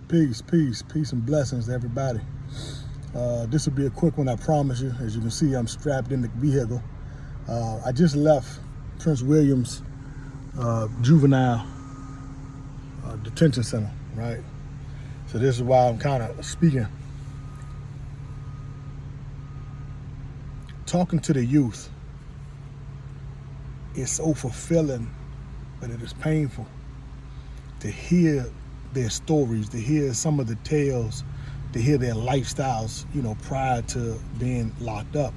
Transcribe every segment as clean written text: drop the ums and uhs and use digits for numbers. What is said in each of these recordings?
Peace and blessings to everybody. This will be a quick one, I promise you. As you can see, I'm strapped in the vehicle. I just left Prince William's juvenile detention center, right? So this is why I'm kind of speaking. Talking to the youth is so fulfilling, but it is painful to hear their stories, to hear some of the tales, to hear their lifestyles, prior to being locked up.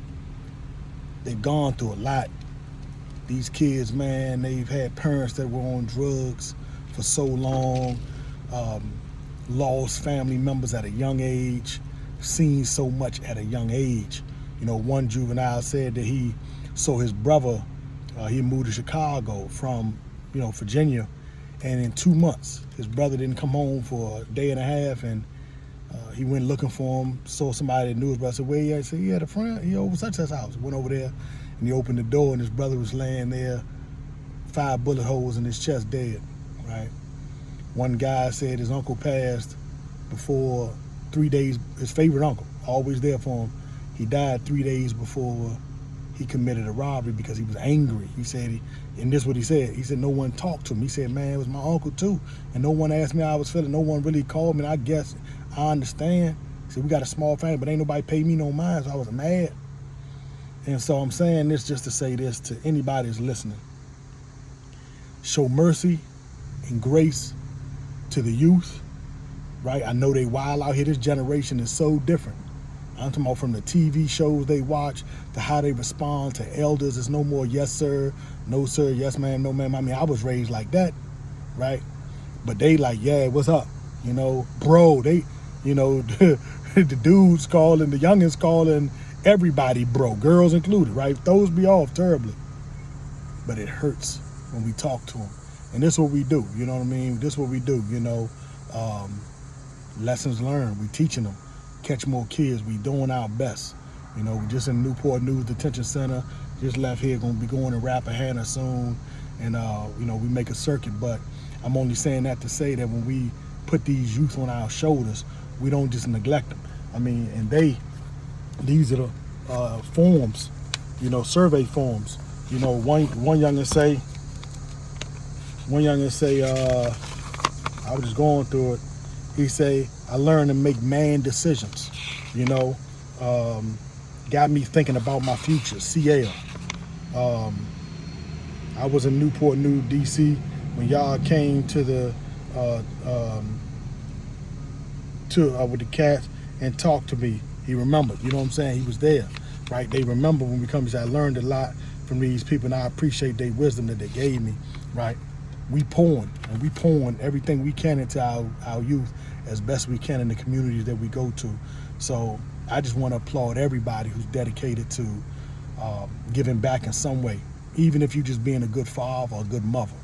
They've gone through a lot. These kids, man, they've had parents that were on drugs for so long, lost family members at a young age, seen so much at a young age. One juvenile said that he saw his brother, he moved to Chicago from, Virginia, and in 2 months, his brother didn't come home for a day and a half, and he went looking for him, saw somebody that knew his brother, said, where he at? He said, he had a friend, he over such as house. Went over there, and he opened the door, and his brother was laying there, 5 bullet holes in his chest, dead, right? One guy said his uncle passed before 3 days, his favorite uncle, always there for him. He died 3 days before he committed a robbery because he was angry. He said, and this is what he said. He said, no one talked to him. He said, man, it was my uncle too. And no one asked me how I was feeling. No one really called me. And I guess I understand. He said, we got a small family, but ain't nobody paid me no mind, so I was mad. And so I'm saying this just to say this to anybody that's listening. Show mercy and grace to the youth, right? I know they wild out here. This generation is so different. I'm talking about from the TV shows they watch to how they respond to elders. It's no more yes, sir, no, sir, yes, ma'am, no, ma'am. I mean, I was raised like that, right? But they like, yeah, what's up? Bro, they, the dudes calling, the youngins calling everybody bro, girls included, right? Those be off terribly. But it hurts when we talk to them. And this is what we do, you know what I mean? This is what we do, lessons learned, we teaching them. Catch more kids, we doing our best. We just in Newport News Detention Center, just left here, gonna be going to Rappahannock soon, and we make a circuit. But I'm only saying that to say that when we put these youth on our shoulders, we don't just neglect them. I mean, and these are the forms, survey forms. One youngin say, I was just going through it. He say, I learned to make man decisions, got me thinking about my future, CL. I was in Newport News, DC, when y'all came to the, with the cats and talked to me. He remembered, you know what I'm saying? He was there, right? They remember when we come, he said, I learned a lot from these people, and I appreciate their wisdom that they gave me, right? We pouring everything we can into our youth as best we can in the communities that we go to. So I just want to applaud everybody who's dedicated to giving back in some way, even if you're just being a good father or a good mother,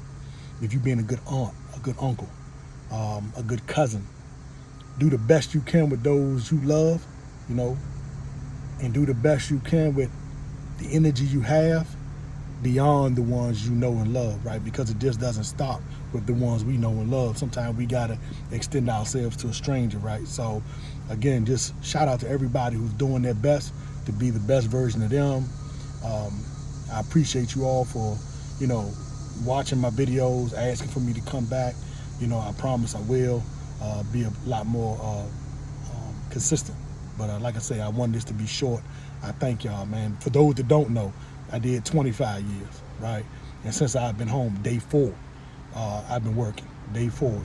if you're being a good aunt, a good uncle, a good cousin. Do the best you can with those you love, and do the best you can with the energy you have beyond the ones you know and love, right? Because it just doesn't stop with the ones we know and love. Sometimes we gotta extend ourselves to a stranger, right? So again, just shout out to everybody who's doing their best to be the best version of them. I appreciate you all for, watching my videos, asking for me to come back. I promise I will be a lot more consistent. But like I say, I want this to be short. I thank y'all, man. For those that don't know, I did 25 years, right? And since I've been home, day 4, I've been working. Day 4,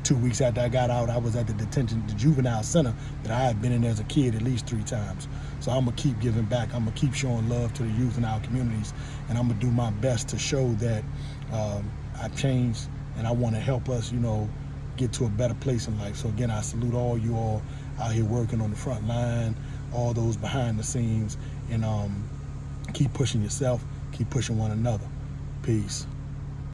2 weeks after I got out, I was at the juvenile center that I had been in as a kid at least 3 times. So I'm gonna keep giving back. I'm gonna keep showing love to the youth in our communities, and I'm gonna do my best to show that I've changed, and I wanna help us, get to a better place in life. So again, I salute all you all out here working on the front line, all those behind the scenes, and keep pushing yourself, keep pushing one another. Peace.